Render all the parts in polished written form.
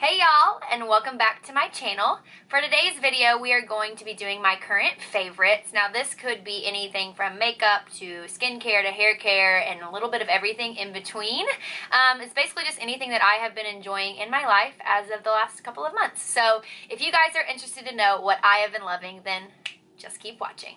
Hey y'all, and welcome back to my channel. For today's video, we are going to be doing my current favorites. Now this could be anything from makeup to skincare to hair care and a little bit of everything in between. It's basically just anything that I have been enjoying in my life as of the last couple of months. So if you guys are interested to know what I have been loving, then just keep watching.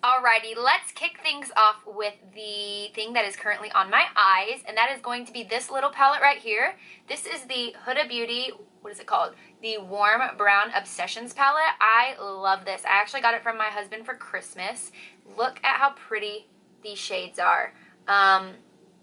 Alrighty, let's kick things off with the thing that is currently on my eyes, and that is going to be this little palette right here. This is the Huda Beauty, what is it called? The Warm Brown Obsessions palette. I love this. I actually got it from my husband for Christmas. Look at how pretty these shades are.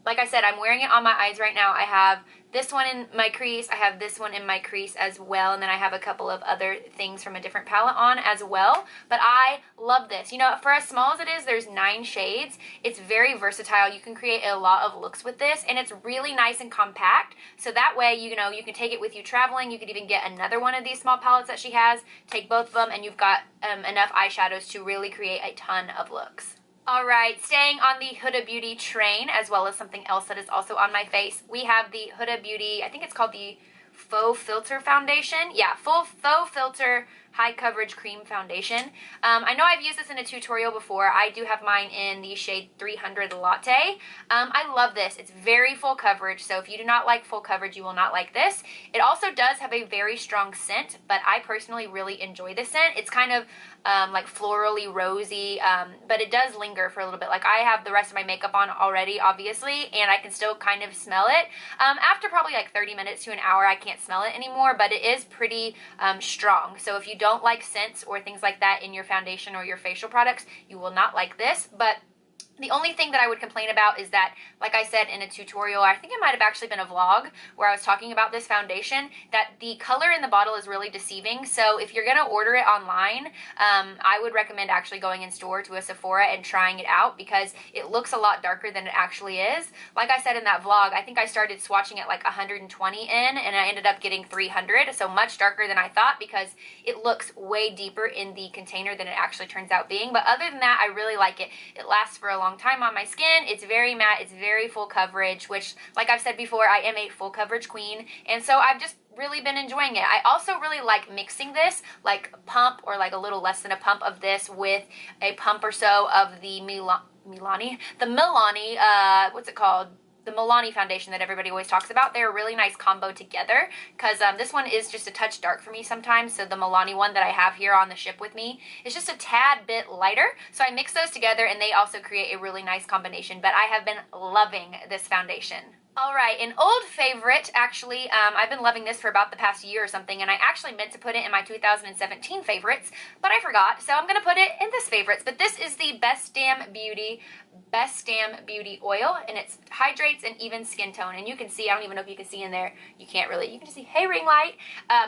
Like I said, I'm wearing it on my eyes right now. I have this one in my crease, I have this one in my crease as well, and then I have a couple of other things from a different palette on as well. But I love this. You know, for as small as it is, there's 9 shades. It's very versatile. You can create a lot of looks with this, and it's really nice and compact. So that way, you know, you can take it with you traveling. You could even get another one of these small palettes that she has, take both of them, and you've got enough eyeshadows to really create a ton of looks. Alright, staying on the Huda Beauty train, as well as something else that is also on my face, we have the Huda Beauty, I think it's called the Faux Filter Foundation. Yeah, Faux Filter High Coverage Cream Foundation. I know I've used this in a tutorial before. I do have mine in the shade 300 Latte. I love this. It's very full coverage, so if you do not like full coverage, you will not like this. It also does have a very strong scent, but I personally really enjoy this scent. It's kind of like florally rosy, but it does linger for a little bit. Like, I have the rest of my makeup on already, obviously, and I can still kind of smell it. After probably like 30 minutes to an hour, I can't smell it anymore, but it is pretty strong. So if you don't like scents or things like that in your foundation or your facial products, you will not like this. But the only thing that I would complain about is that, like I said in a tutorial, I think it might have actually been a vlog where I was talking about this foundation, that the color in the bottle is really deceiving. So if you're going to order it online, I would recommend actually going in store to a Sephora and trying it out, because it looks a lot darker than it actually is. Like I said in that vlog, I think I started swatching at like 120 in, and I ended up getting 300, so much darker than I thought, because it looks way deeper in the container than it actually turns out being. But other than that, I really like it. It lasts for a long time on my skin. It's very matte, it's very full coverage, which, like I've said before, I am a full coverage queen, and so I've just really been enjoying it. I also really like mixing this, like a pump or like a little less than a pump of this with a pump or so of the Milani, what's it called? The Milani foundation that everybody always talks about. They're a really nice combo together, because this one is just a touch dark for me sometimes, so the Milani one that I have here on the ship with me is just a tad bit lighter, so I mix those together and they also create a really nice combination. But I have been loving this foundation. Alright, an old favorite, actually, I've been loving this for about the past year or something, and I actually meant to put it in my 2017 favorites, but I forgot, so I'm going to put it in this favorites. But this is the Best Damn Beauty oil, and it hydrates and even skin tone. And you can see, I don't even know if you can see in there, you can't really, you can just see, hey ring light,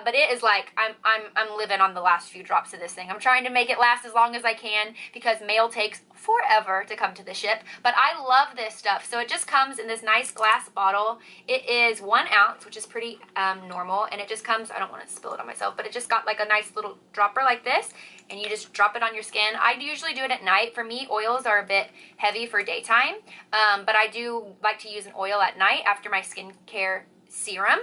but it is like, I'm living on the last few drops of this thing. I'm trying to make it last as long as I can, because mail takes forever to come to the ship. But I love this stuff. So it just comes in this nice glass bottle. It is 1 ounce, which is pretty normal, and it just comes, I don't want to spill it on myself, but it just got like a nice little dropper like this, and you just drop it on your skin. I usually do it at night. For me, oils are a bit heavy for daytime, but I do like to use an oil at night after my skincare serum.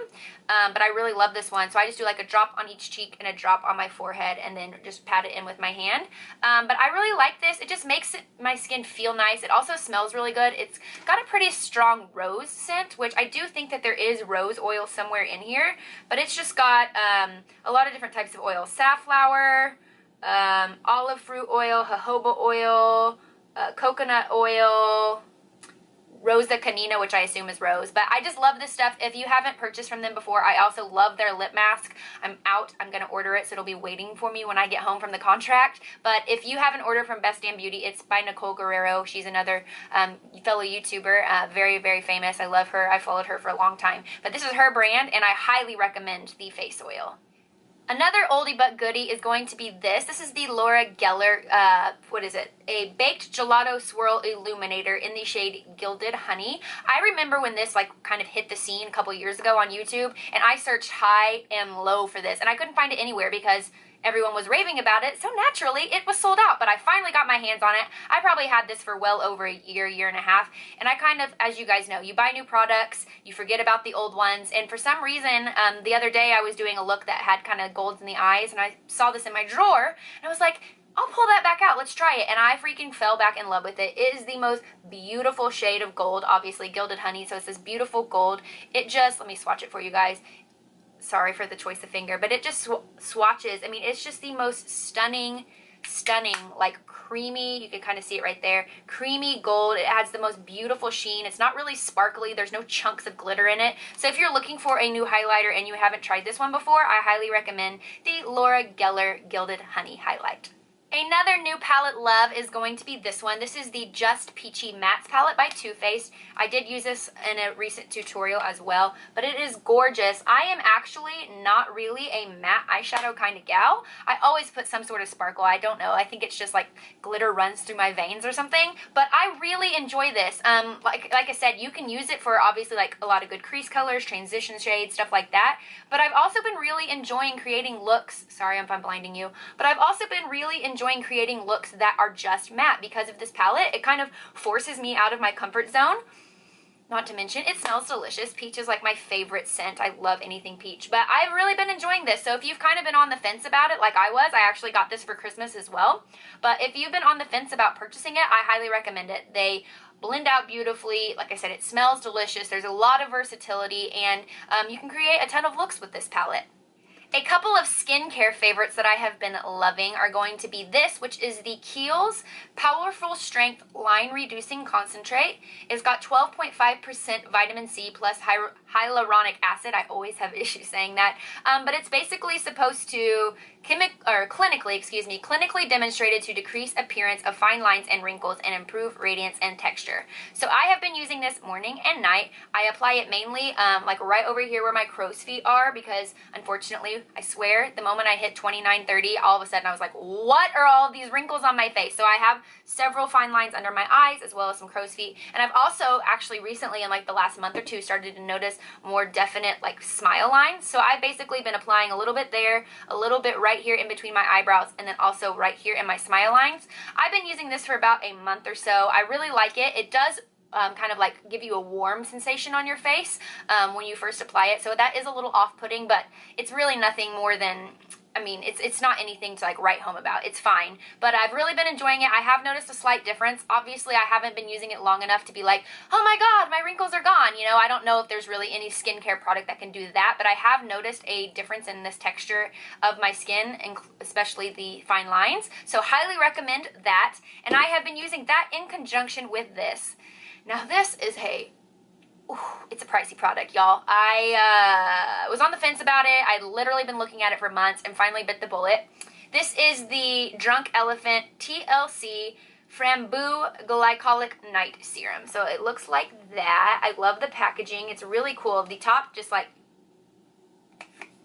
But I really love this one, so I just do like a drop on each cheek and a drop on my forehead, and then just pat it in with my hand. But I really like this. It just makes my skin feel nice. It also smells really good. It's got a pretty strong rose scent, which I do think that there is rose oil somewhere in here, but it's just got a lot of different types of oil. Safflower, olive fruit oil, jojoba oil, coconut oil, Rosa Canina, which I assume is rose. But I just love this stuff. If you haven't purchased from them before, I also love their lip mask. I'm going to order it, so it'll be waiting for me when I get home from the contract. But if you have an order from Best Damn Beauty, it's by Nicole Guerrero. She's another fellow YouTuber, very, very famous. I love her. I followed her for a long time. But this is her brand, and I highly recommend the face oil. Another oldie but goodie is going to be this. This is the Laura Geller, what is it? a Baked Gelato Swirl Illuminator in the shade Gilded Honey. I remember when this like kind of hit the scene a couple years ago on YouTube, and I searched high and low for this, and I couldn't find it anywhere because everyone was raving about it, so naturally it was sold out, but I finally got my hands on it. I probably had this for well over a year and a half, and I kind of, as you guys know, you buy new products, you forget about the old ones, and for some reason, the other day I was doing a look that had kind of golds in the eyes, and I saw this in my drawer, and I was like, I'll pull that back out, let's try it, and I freaking fell back in love with it. It is the most beautiful shade of gold, obviously Gilded Honey, so it's this beautiful gold. It just, let me swatch it for you guys. Sorry for the choice of finger, but it just swatches. I mean, it's just the most stunning, like creamy, you can kind of see it right there, creamy gold. It has the most beautiful sheen. It's not really sparkly. There's no chunks of glitter in it. So if you're looking for a new highlighter and you haven't tried this one before, I highly recommend the Laura Geller Gilded Honey Highlight. Another new palette love is going to be this one. This is the Just Peachy Mattes palette by Too Faced. I did use this in a recent tutorial as well, but it is gorgeous. I am actually not really a matte eyeshadow kind of gal. I always put some sort of sparkle. I don't know. I think it's just like glitter runs through my veins or something, but I really enjoy this. Like I said, you can use it for obviously like a lot of good crease colors, transition shades, stuff like that, but I've also been really enjoying creating looks. Sorry if I'm blinding you, but I've also been really enjoying creating looks that are just matte because of this palette. It kind of forces me out of my comfort zone. Not to mention, it smells delicious. Peach is like my favorite scent. I love anything peach, but I've really been enjoying this. So if you've kind of been on the fence about it like I was, I actually got this for Christmas as well. But if you've been on the fence about purchasing it, I highly recommend it. They blend out beautifully. Like I said, it smells delicious. There's a lot of versatility, and you can create a ton of looks with this palette. A couple of skincare favorites that I have been loving are going to be this, which is the Kiehl's Powerful Strength Line Reducing Concentrate. It's got 12.5% vitamin C plus hyaluronic acid. I always have issues saying that. But it's basically supposed to clinically demonstrated to decrease appearance of fine lines and wrinkles and improve radiance and texture. So I have been using this morning and night. I apply it mainly like right over here where my crow's feet are, because unfortunately, I swear, the moment I hit 29, 30, all of a sudden I was like, what are all of these wrinkles on my face? So I have several fine lines under my eyes as well as some crow's feet. And I've also actually recently in like the last month or two started to notice more definite like smile lines. So I've basically been applying a little bit there, a little bit right here in between my eyebrows, and then also right here in my smile lines. I've been using this for about a month or so. I really like it. It does kind of like give you a warm sensation on your face when you first apply it. So that is a little off-putting, but it's really nothing more than, I mean, it's not anything to like write home about. It's fine, but I've really been enjoying it. I have noticed a slight difference. Obviously, I haven't been using it long enough to be like, oh my God, my wrinkles are gone. You know, I don't know if there's really any skincare product that can do that, but I have noticed a difference in this texture of my skin, and especially the fine lines. So highly recommend that. And I have been using that in conjunction with this. Now this is it's a pricey product, y'all. I was on the fence about it. I'd literally been looking at it for months and finally bit the bullet. This is the Drunk Elephant TLC Framboux Glycolic Night Serum. So it looks like that. I love the packaging. It's really cool. The top just like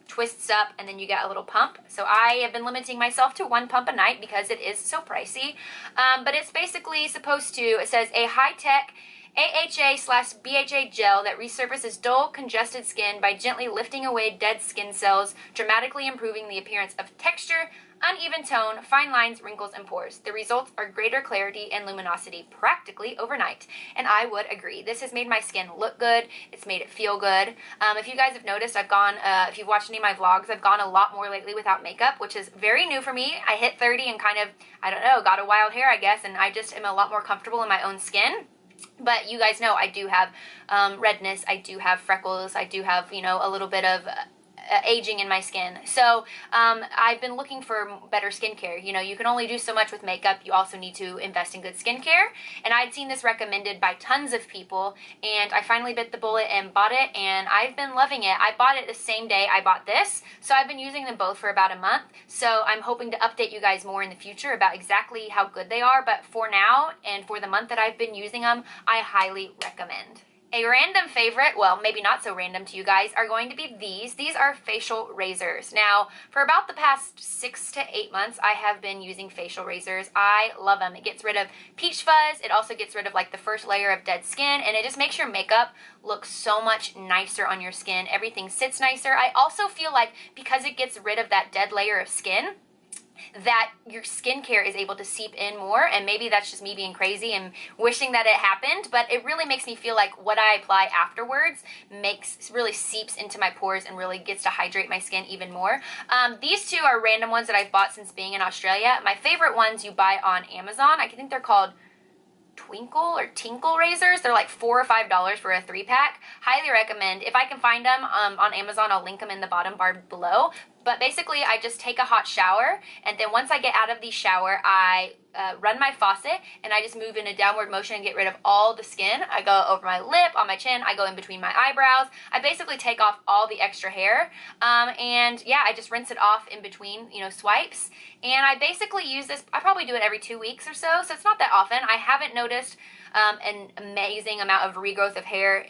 twists up and then you get a little pump. So I have been limiting myself to 1 pump a night because it is so pricey. But it's basically supposed to, it says a high-tech AHA/BHA gel that resurfaces dull, congested skin by gently lifting away dead skin cells, dramatically improving the appearance of texture, uneven tone, fine lines, wrinkles, and pores. The results are greater clarity and luminosity practically overnight. And I would agree. This has made my skin look good. It's made it feel good. If you guys have noticed, I've gone, if you've watched any of my vlogs, I've gone a lot more lately without makeup, which is very new for me. I hit 30 and kind of, I don't know, got a wild hair, I guess, and I just am a lot more comfortable in my own skin. But you guys know I do have redness, I do have freckles, I do have, you know, a little bit of aging in my skin. So I've been looking for better skincare. You know, you can only do so much with makeup. You also need to invest in good skincare. And I'd seen this recommended by tons of people, and I finally bit the bullet and bought it, and I've been loving it. I bought it the same day I bought this, so I've been using them both for about a month. So I'm hoping to update you guys more in the future about exactly how good they are, but for now and for the month that I've been using them, I highly recommend. A random favorite, well, maybe not so random to you guys, are going to be these. These are facial razors. Now, for about the past 6 to 8 months, I have been using facial razors. I love them. It gets rid of peach fuzz. It also gets rid of like the first layer of dead skin, and it just makes your makeup look so much nicer on your skin. Everything sits nicer. I also feel like because it gets rid of that dead layer of skin, that your skincare is able to seep in more, and maybe that's just me being crazy and wishing that it happened, but it really makes me feel like what I apply afterwards really seeps into my pores and really gets to hydrate my skin even more. These two are random ones that I've bought since being in Australia. My favorite ones you buy on Amazon. I think they're called Twinkle or Tinkle razors. They're like $4 or $5 for a 3-pack. Highly recommend. If I can find them on Amazon, I'll link them in the bottom bar below. But basically, I just take a hot shower, and then once I get out of the shower, I run my faucet, and I just move in a downward motion and get rid of all the skin. I go over my lip, on my chin, I go in between my eyebrows. I basically take off all the extra hair, and yeah, I just rinse it off in between, swipes. And I basically use this, I probably do it every 2 weeks or so it's not that often. I haven't noticed an amazing amount of regrowth of hair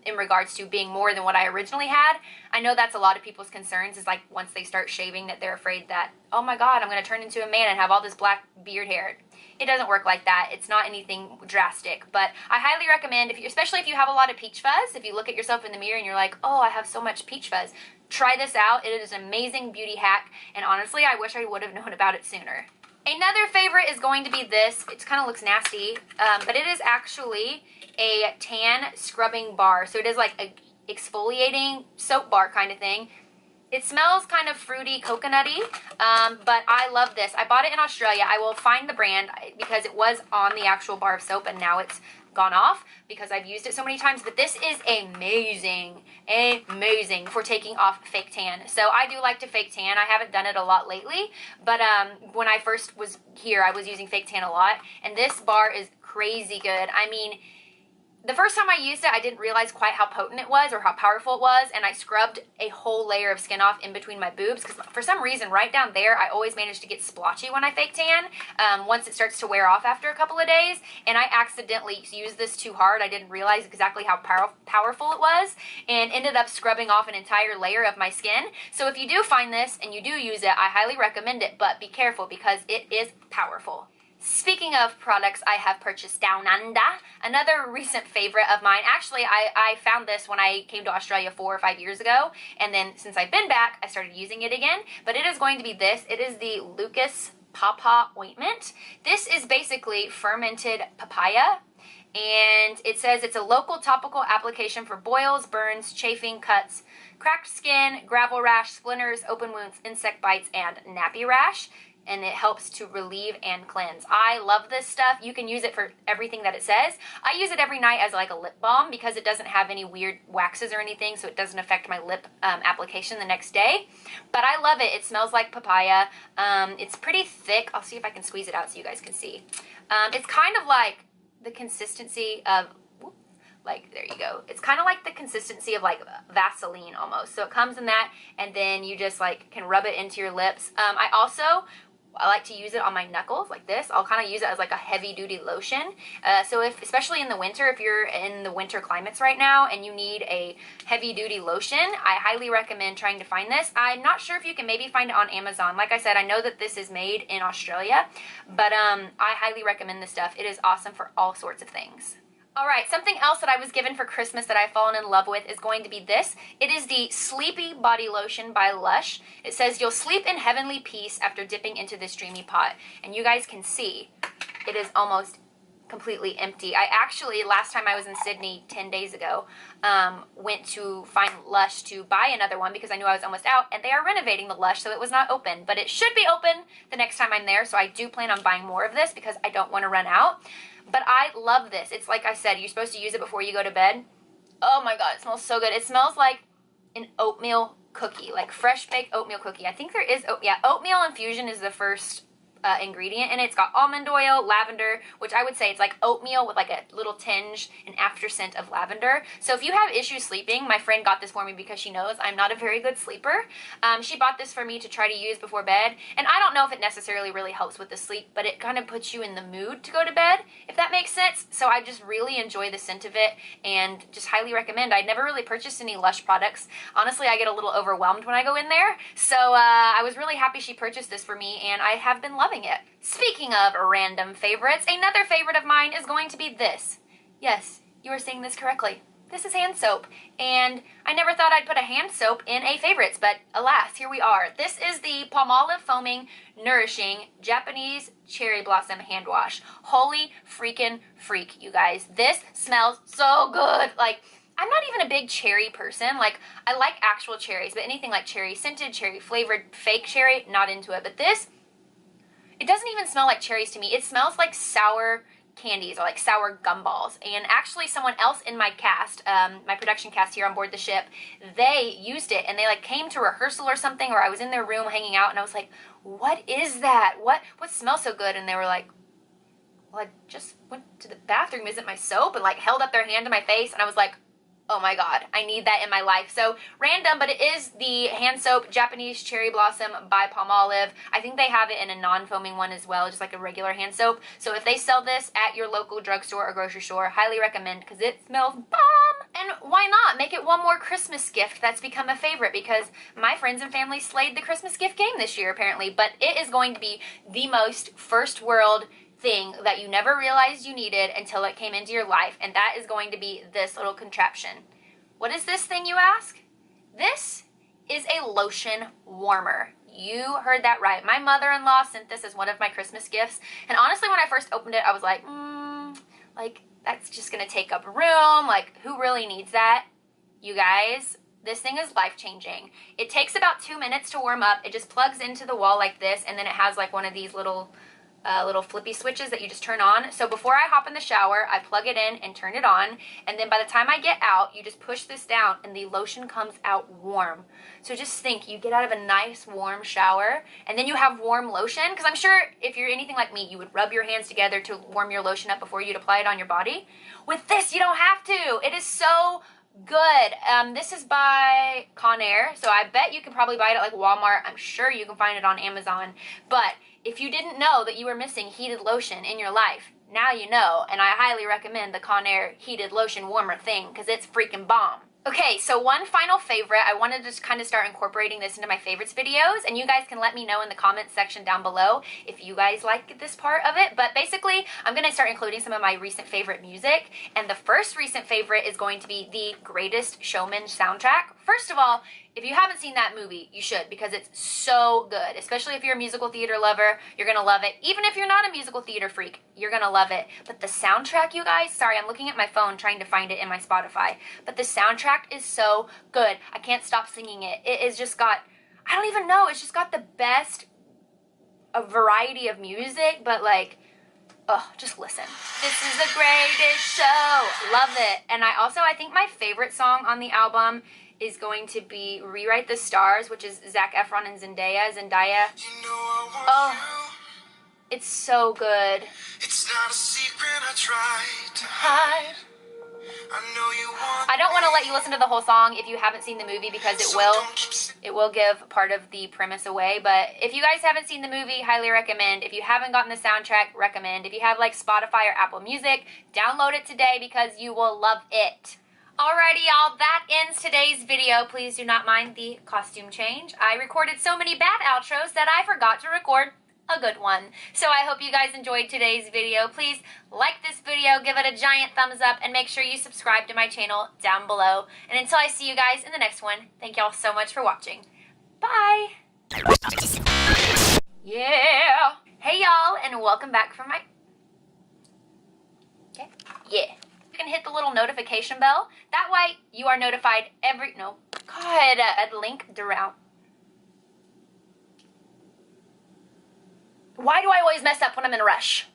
in regards to being more than what I originally had. I know that's a lot of people's concerns, is like once they start shaving that they're afraid that, oh my god, I'm going to turn into a man and have all this black beard hair. It doesn't work like that. It's not anything drastic, but I highly recommend, especially if you have a lot of peach fuzz, if you look at yourself in the mirror and you're like, oh, I have so much peach fuzz, try this out. It is an amazing beauty hack, and honestly, I wish I would have known about it sooner. Another favorite is going to be this. It kind of looks nasty, but it is actually a tan scrubbing bar. So it is like a exfoliating soap bar kind of thing. It smells kind of fruity, coconutty, but I love this. I bought it in Australia. I will find the brand because it was on the actual bar of soap, and now it's gone off because I've used it so many times. But this is amazing for taking off fake tan. So I do like to fake tan. I haven't done it a lot lately, but when I first was here, I was using fake tan a lot, and this bar is crazy good. I mean, the first time I used it, I didn't realize quite how potent it was or how powerful it was, and I scrubbed a whole layer of skin off in between my boobs, because for some reason, right down there, I always manage to get splotchy when I fake tan, once it starts to wear off after a couple of days, and I accidentally used this too hard. I didn't realize exactly how powerful it was, and ended up scrubbing off an entire layer of my skin. So if you do find this, and you do use it, I highly recommend it, but be careful, because it is powerful. Speaking of products I have purchased down under, another recent favorite of mine, actually I found this when I came to Australia 4 or 5 years ago, and then since I've been back, I started using it again, but it is going to be this. It is the Lucas Pawpaw Ointment. This is basically fermented papaya, and it says it's a local topical application for boils, burns, chafing, cuts, cracked skin, gravel rash, splinters, open wounds, insect bites, and nappy rash. And it helps to relieve and cleanse. I love this stuff. You can use it for everything that it says. I use it every night as like a lip balm because it doesn't have any weird waxes or anything, so it doesn't affect my lip application the next day. But I love it. It smells like papaya. It's pretty thick. I'll see if I can squeeze it out so you guys can see. It's kind of like the consistency of, there you go. It's kind of like the consistency of like Vaseline almost. So it comes in that, and then you just like can rub it into your lips. I like to use it on my knuckles like this. I'll kind of use it as like a heavy duty lotion. So especially in the winter, if you're in the winter climates right now and you need a heavy duty lotion, I highly recommend trying to find this. I'm not sure if you can maybe find it on Amazon. Like I said, I know that this is made in Australia, but I highly recommend this stuff. It is awesome for all sorts of things. Alright, something else that I was given for Christmas that I've fallen in love with is going to be this. It is the Sleepy Body Lotion by Lush. It says, you'll sleep in heavenly peace after dipping into this dreamy pot. And you guys can see, it is almost completely empty. I actually, last time I was in Sydney 10 days ago, went to find Lush to buy another one because I knew I was almost out, and they are renovating the Lush, so it was not open. But it should be open the next time I'm there, so I do plan on buying more of this because I don't want to run out. But I love this. It's like I said, you're supposed to use it before you go to bed. Oh my god, it smells so good. It smells like an oatmeal cookie, like fresh baked oatmeal cookie. I think there is, oatmeal infusion is the first ingredient in it. It's got almond oil, lavender, which I would say it's like oatmeal with like a little tinge and after scent of lavender. So if you have issues sleeping, my friend got this for me because she knows I'm not a very good sleeper. She bought this for me to try to use before bed, and I don't know if it necessarily really helps with the sleep, but it kind of puts you in the mood to go to bed, if that makes sense. So I just really enjoy the scent of it and just highly recommend. I'd never really purchased any Lush products. Honestly, I get a little overwhelmed when I go in there, so I was really happy she purchased this for me, and I have been loving it. Speaking of random favorites, another favorite of mine is going to be this. Yes, you are saying this correctly. This is hand soap, and I never thought I'd put a hand soap in a favorites, but alas, here we are. This is the Palmolive Foaming Nourishing Japanese Cherry Blossom Hand Wash. Holy freaking freak, you guys. This smells so good. Like, I'm not even a big cherry person. Like, I like actual cherries, but anything like cherry scented, cherry flavored, fake cherry, not into it. But this, it doesn't even smell like cherries to me. It smells like sour candies or like sour gumballs. And actually someone else in my cast, my production cast here on board the ship, they used it and they like came to rehearsal or something, or I was in their room hanging out and I was like, what is that? What smells so good? And they were like, well, I just went to the bathroom. Is it my soap? And like held up their hand to my face, and I was like, oh my god, I need that in my life. So random, but it is the hand soap Japanese Cherry Blossom by Palmolive. I think they have it in a non-foaming one as well, just like a regular hand soap. So if they sell this at your local drugstore or grocery store, highly recommend because it smells bomb. And why not make it one more Christmas gift that's become a favorite, because my friends and family slayed the Christmas gift game this year apparently, but it is going to be the most first world thing that you never realized you needed until it came into your life, and that is going to be this little contraption. What is this thing, you ask? This is a lotion warmer. You heard that right. My mother-in-law sent this as one of my Christmas gifts, and honestly when I first opened it I was like, like that's just gonna take up room, like who really needs that? You guys, this thing is life-changing. It takes about 2 minutes to warm up. It just plugs into the wall like this, and then it has like one of these little flippy switches that you just turn on. So before I hop in the shower, I plug it in and turn it on, and then by the time I get out, you just push this down and the lotion comes out warm. So just think, you get out of a nice warm shower and then you have warm lotion, because I'm sure if you're anything like me, you would rub your hands together to warm your lotion up before you'd apply it on your body. With this, you don't have to. It is so good. This is by Conair, so I bet you can probably buy it at like Walmart. I'm sure you can find it on Amazon, but if you didn't know that you were missing heated lotion in your life, now you know, and I highly recommend the Conair heated lotion warmer thing because it's freaking bomb. Okay, so one final favorite. I wanted to just kind of start incorporating this into my favorites videos, and you guys can let me know in the comments section down below if you guys like this part of it. But basically, I'm going to start including some of my recent favorite music, and the first recent favorite is going to be the Greatest Showman soundtrack. First of all, if you haven't seen that movie, you should, because it's so good. Especially if you're a musical theater lover, you're gonna love it. Even if you're not a musical theater freak, you're gonna love it. But the soundtrack, you guys, sorry, I'm looking at my phone trying to find it in my Spotify, but the soundtrack is so good. I can't stop singing it. It is just got, I don't even know, it's just got the best variety of music, but like, oh, just listen. This is the greatest show. Love it. And I think my favorite song on the album is going to be Rewrite the Stars, which is Zac Efron and Zendaya. Oh, it's so good. It's not a secret I tried to hide. I don't want to let you listen to the whole song if you haven't seen the movie, because it will give part of the premise away. But if you guys haven't seen the movie, highly recommend. If you haven't gotten the soundtrack, recommend. If you have like Spotify or Apple Music, download it today because you will love it. Alrighty, y'all, that ends today's video. Please do not mind the costume change. I recorded so many bad outros that I forgot to record a good one. So I hope you guys enjoyed today's video. Please like this video, give it a giant thumbs up, and make sure you subscribe to my channel down below. And until I see you guys in the next one, thank y'all so much for watching. Bye! Yeah! Hey y'all, and welcome back from my... Okay? Yeah. You can hit the little notification bell. That way you are notified no, God, a link around. Why do I always mess up when I'm in a rush?